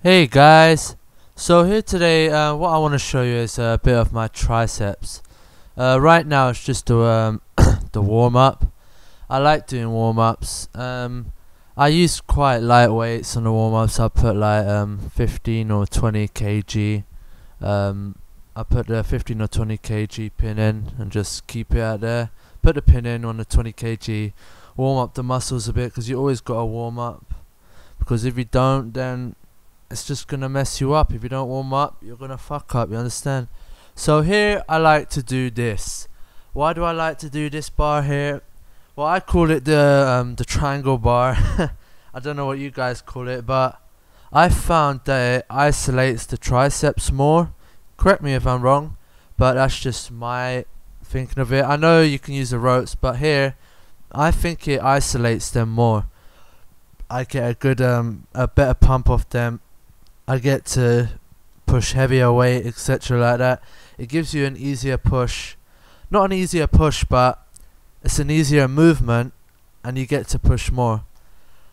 Hey guys, so here today, what I want to show you is a bit of my triceps. Right now it's just the warm up. I like doing warm ups. I use quite light weights on the warm ups. I put like 15 or 20 kg. I put the 15 or 20 kg pin in and just keep it out there. Put the pin in on the 20 kg. Warm up the muscles a bit because you always got to warm up. Because if you don't, then it's just gonna mess you up. If you don't warm up, you're gonna fuck up, you understand? So here I like to do this. Why do I like to do this bar here? Well, I call it the triangle bar. I don't know what you guys call it, but I found that it isolates the triceps more. Correct me if I'm wrong, but that's just my thinking of it. I know you can use the ropes, but here I think it isolates them more. I get a good a better pump off them. I get to push heavier weight, etc. like that. It gives you an easier push. Not an easier push, but it's an easier movement and you get to push more.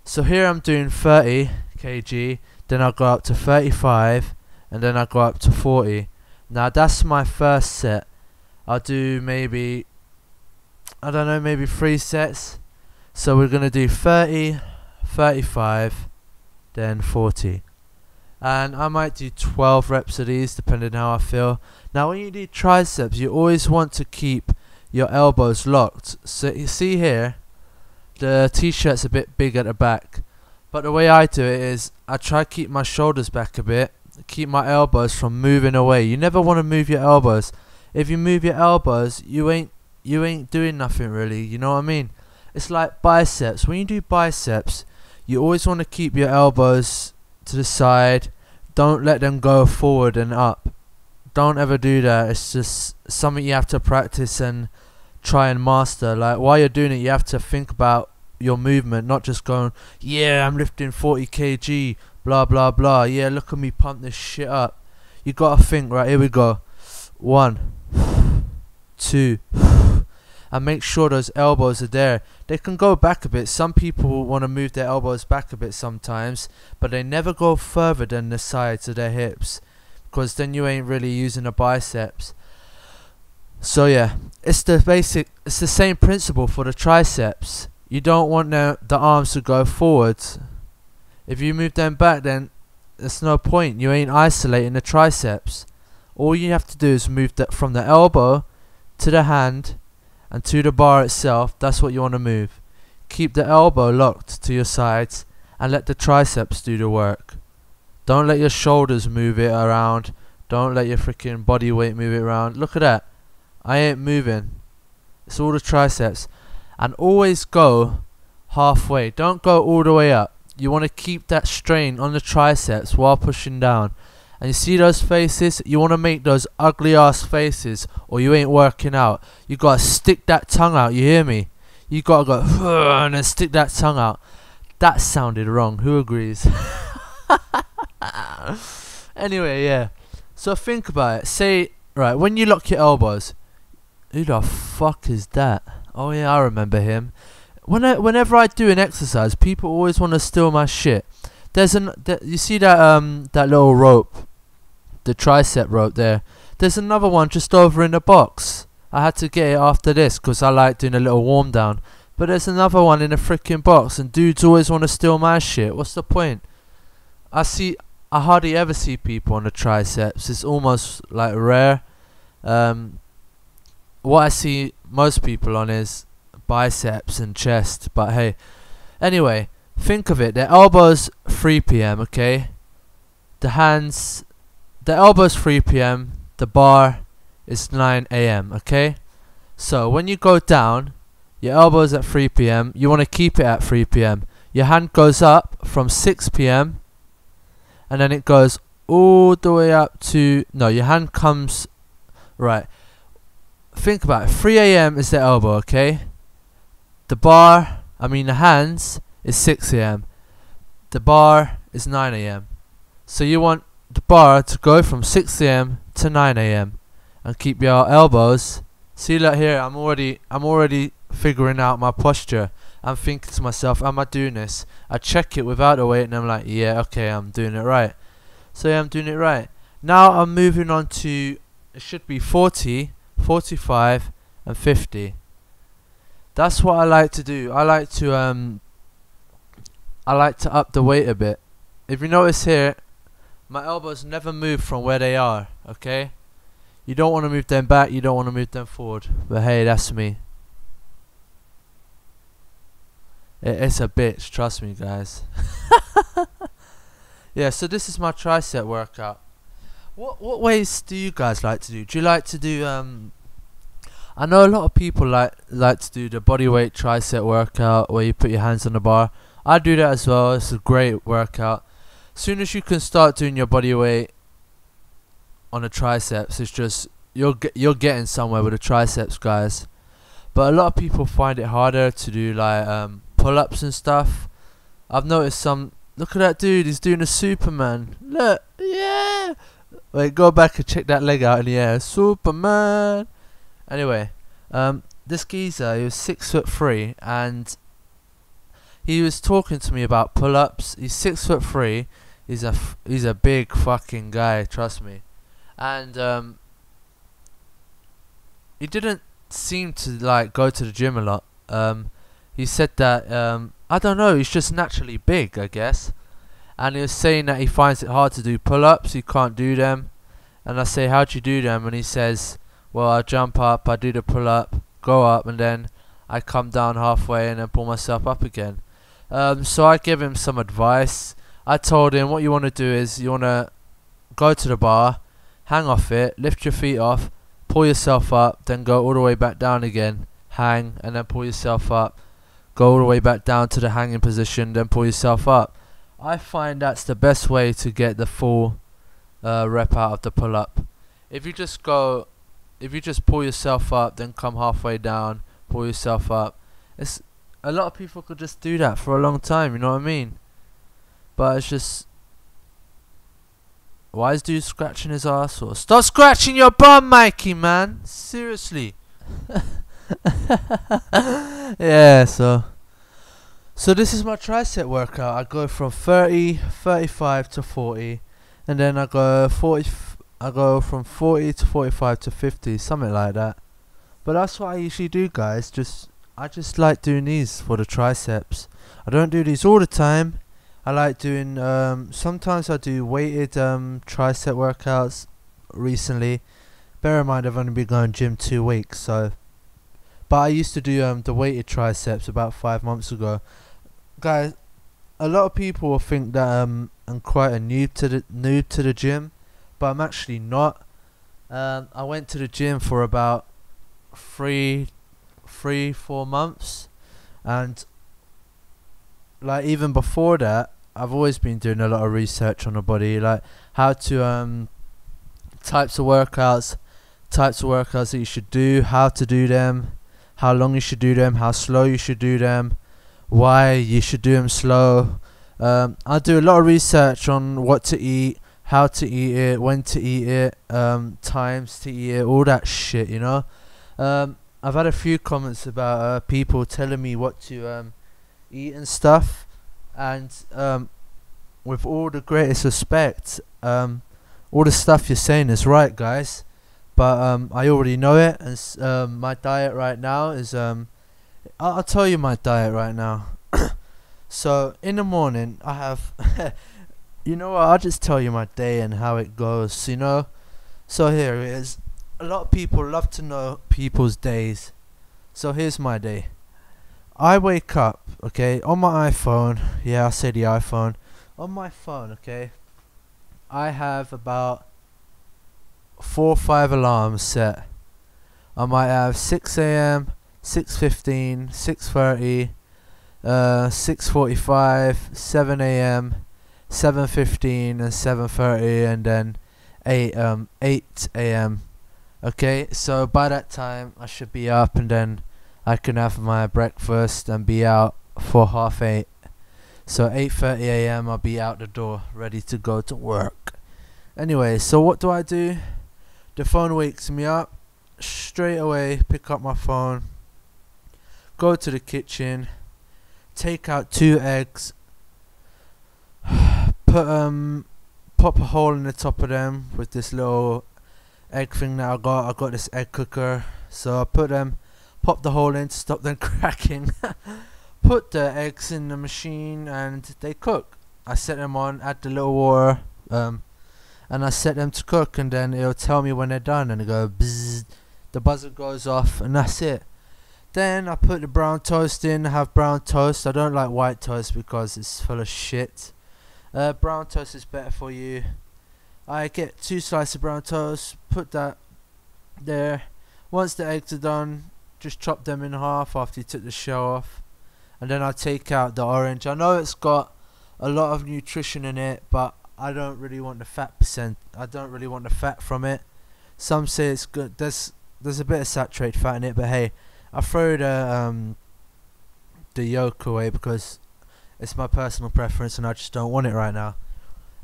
So here I'm doing 30 kg, then I'll go up to 35 and then I'll go up to 40. Now that's my first set. I'll do maybe, I don't know, maybe 3 sets. So we're going to do 30, 35, then 40. And I might do 12 reps of these depending how I feel. Now when you do triceps, you always want to keep your elbows locked. So you see here, the t-shirt's a bit big at the back, but the way I do it is I try to keep my shoulders back a bit, keep my elbows from moving away. You never want to move your elbows. If you move your elbows, you ain't doing nothing really, you know what I mean? It's like biceps. When you do biceps, you always want to keep your elbows to the side. Don't let them go forward and up. Don't ever do that. It's just something you have to practice and try and master. Like while you're doing it, you have to think about your movement, not just going, yeah, I'm lifting 40 kg, blah blah blah, yeah, look at me pump this shit up. You gotta think, right, here we go, 1, 2, and make sure those elbows are there. They can go back a bit. Some people want to move their elbows back a bit sometimes, but they never go further than the sides of their hips, because then you ain't really using the biceps. So yeah, it's the same principle for the triceps. You don't want the arms to go forwards. If you move them back, then there's no point. You ain't isolating the triceps. All you have to do is move that from the elbow to the hand and to the bar itself. That's what you want to move. Keep the elbow locked to your sides and let the triceps do the work. Don't let your shoulders move it around. Don't let your freaking body weight move it around. Look at that. I ain't moving. It's all the triceps. And always go halfway. Don't go all the way up. You want to keep that strain on the triceps while pushing down. And you see those faces? You want to make those ugly ass faces or you ain't working out. You got to stick that tongue out, you hear me? You got to go and then stick that tongue out. That sounded wrong, who agrees? Anyway, yeah. So think about it. Say, right, when you lock your elbows, who the fuck is that? Oh yeah, I remember him. Whenever I do an exercise, people always want to steal my shit. You see that that little rope, the tricep rope there. There's another one just over in the box. I had to get it after this because I like doing a little warm down. But there's another one in the freaking box, and dudes always want to steal my shit. What's the point? I hardly ever see people on the triceps. It's almost like rare. What I see most people on is biceps and chest. But hey, anyway. Think of it, the elbows 3 p.m, okay? The hands, the elbows 3 p.m, the bar is 9 a.m, okay? So when you go down, your elbows at 3 p.m, you want to keep it at 3 p.m. Your hand goes up from 6 p.m, and then it goes all the way up to, no, your hand comes, right. Think about it, 3 a.m. is the elbow, okay? The hands is 6 a.m. The bar is 9 a.m. So you want the bar to go from 6 a.m. to 9 a.m. and keep your elbows. See, look here, I'm already figuring out my posture. I'm thinking to myself, am I doing this? I check it without the weight and I'm like, yeah, okay, I'm doing it right. So yeah, I'm doing it right. Now I'm moving on to, it should be 40, 45 and 50. That's what I like to do. I like to up the weight a bit. If you notice here, my elbows never move from where they are, okay? You don't want to move them back, you don't want to move them forward. But hey, that's me. It's a bitch, trust me guys. Yeah, so this is my tricep workout. What ways do you guys like to do? Do you like to do I know a lot of people like to do the bodyweight tricep workout where you put your hands on the bar. I do that as well. It's a great workout. Soon as you can start doing your bodyweight on the triceps, it's just you're getting somewhere with the triceps, guys. But a lot of people find it harder to do like pull-ups and stuff. I've noticed some. Look at that dude, he's doing a Superman. Look, yeah. Wait, go back and check that leg out in the air. Superman. Anyway, this geezer, he was 6'3", and he was talking to me about pull-ups. He's 6'3". He's a big fucking guy, trust me. And he didn't seem to like go to the gym a lot. He said that I don't know, he's just naturally big, I guess. And he was saying that he finds it hard to do pull-ups, he can't do them. And I say, how'd you do them? And he says, well, I jump up, I do the pull-up, go up, and then I come down halfway and then pull myself up again. So I give him some advice. I told him what you want to do is you want to go to the bar, hang off it, lift your feet off, pull yourself up, then go all the way back down again, hang, and then pull yourself up, go all the way back down to the hanging position, then pull yourself up. I find that's the best way to get the full rep out of the pull-up. If you just pull yourself up, then come halfway down, pull yourself up. It's a lot of people could just do that for a long time, you know what I mean? But it's just, why is dude scratching his arsehole? Stop scratching your bum, Mikey, man. Seriously. Yeah, so this is my tricep workout. I go from 30, 35 to 40, and then I go from 40 to 45 to 50, something like that. But that's what I usually do, guys. I just like doing these for the triceps. I don't do these all the time. I like doing sometimes I do weighted tricep workouts recently. Bear in mind I've only been going gym 2 weeks, so but I used to do the weighted triceps about 5 months ago. Guys, a lot of people will think that I'm quite a noob to the gym, but I'm actually not. I went to the gym for about 3-4 months, and like even before that I've always been doing a lot of research on the body, like how to types of workouts that you should do, how to do them, how long you should do them, how slow you should do them, why you should do them slow. I do a lot of research on what to eat, how to eat it, when to eat it, times to eat it, all that shit, you know. I've had a few comments about people telling me what to eat and stuff, and with all the greatest respect, all the stuff you're saying is right, guys, but I already know it. And my diet right now is I'll tell you my diet right now. So in the morning I have you know what, I'll just tell you my day and how it goes, you know. So here it is. A lot of people love to know people's days. So here's my day. I wake up, okay, on my iPhone. Yeah, I say the iPhone. On my phone, okay, I have about 4 or 5 alarms set. I might have 6 a.m., 6:15, 6:30, 6:45, 7 a.m., 7:15 and 7:30, and then 8 a.m. Okay, so by that time I should be up, and then I can have my breakfast and be out for 8:30. So 8:30 a.m. I'll be out the door, ready to go to work. Anyway, so what do? The phone wakes me up. Straight away, pick up my phone, go to the kitchen, take out 2 eggs, put pop a hole in the top of them with this little egg thing that I got. I got this egg cooker, so I pop the hole in to stop them cracking. Put the eggs in the machine and they cook. I set them on, add the little water, and I set them to cook, and then it'll tell me when they're done, and it go bzzz, the buzzer goes off, and that's it. Then I put the brown toast in. I have brown toast. I don't like white toast because it's full of shit. Brown toast is better for you. I get 2 slices of brown toast, put that there. Once the eggs are done, just chop them in half after you took the shell off, and then I take out the orange. I know it's got a lot of nutrition in it, but I don't really want the fat percent. I don't really want the fat from it. Some say it's good. There's a bit of saturated fat in it, but hey, I throw the yolk away because it's my personal preference and I just don't want it right now.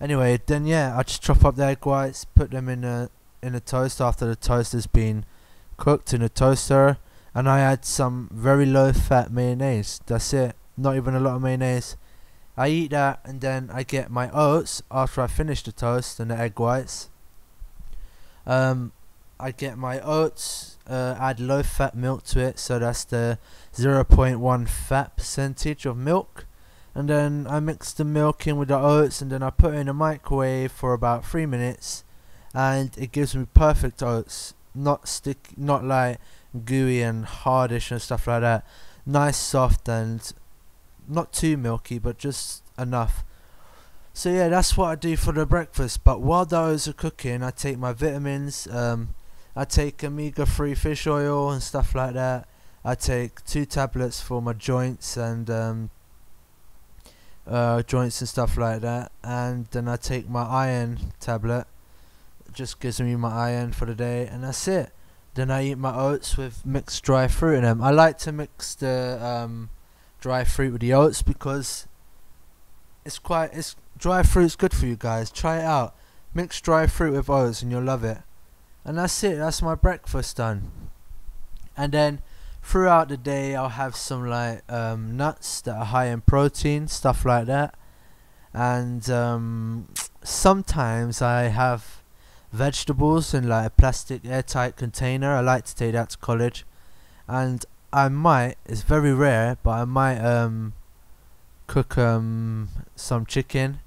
Anyway, then yeah, I just chop up the egg whites, put them in the toast after the toast has been cooked in a toaster, and I add some very low fat mayonnaise. That's it. Not even a lot of mayonnaise. I eat that, and then I get my oats after I finish the toast and the egg whites. I get my oats, add low fat milk to it, so that's the 0.1 fat percentage of milk, and then I mix the milk in with the oats, and then I put it in the microwave for about 3 minutes, and it gives me perfect oats. Not like gooey and hardish and stuff like that. Nice, soft, and not too milky, but just enough. So yeah, that's what I do for the breakfast. But while those are cooking, I take my vitamins. I take omega-3 fish oil and stuff like that. I take 2 tablets for my joints and stuff like that. And then I take my iron tablet. It just gives me my iron for the day, and that's it. Then I eat my oats with mixed dry fruit in them. I like to mix the dry fruit with the oats because dry fruit's good for you guys. Try it out. Mix dry fruit with oats and you'll love it. And that's it. That's my breakfast done. And then throughout the day I'll have some like nuts that are high in protein, stuff like that. And sometimes I have vegetables in like a plastic airtight container. I like to take that to college. And I might, it's very rare, but I might cook some chicken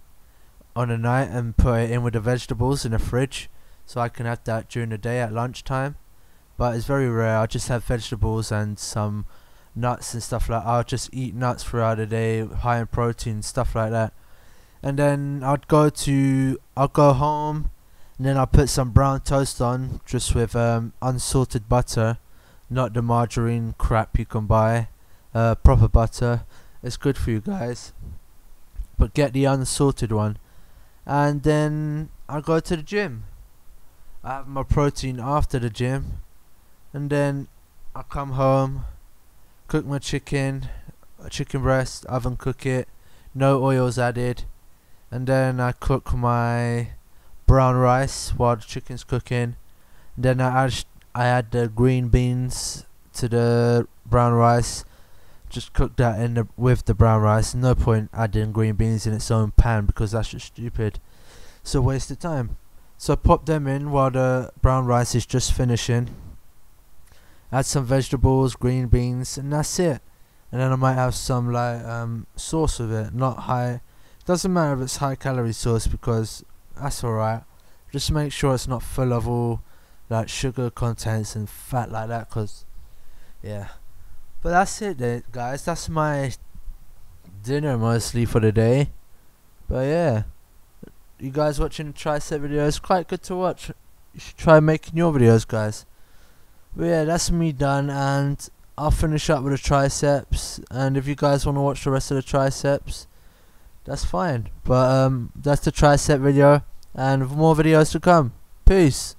on a night and put it in with the vegetables in the fridge, so I can have that during the day at lunchtime. But it's very rare. I'll just have vegetables and some nuts and stuff like that. I'll just eat nuts throughout the day, high in protein, stuff like that. And then I'll go home, and then I'll put some brown toast on, just with unsalted butter, not the margarine crap you can buy. Proper butter. It's good for you guys, but get the unsalted one. And then I go to the gym. I have my protein after the gym, and then I come home, cook my chicken breast, oven cook it, no oils added, and then I cook my brown rice while the chicken's cooking. And then I add the green beans to the brown rice. Just cook that with the brown rice. No point adding green beans in its own pan because that's just stupid. It's a waste of time. So pop them in while the brown rice is just finishing. Add some vegetables, green beans, and that's it. And then I might have some like sauce with it. Not high. Doesn't matter if it's high calorie sauce because that's alright. Just make sure it's not full of all like sugar contents and fat like that, cause yeah. But that's it guys, that's my dinner mostly for the day. But yeah, you guys watching the tricep video, it's quite good to watch. You should try making your videos, guys. But yeah, that's me done, and I'll finish up with the triceps, and if you guys want to watch the rest of the triceps, that's fine. But that's the tricep video, and more videos to come. Peace.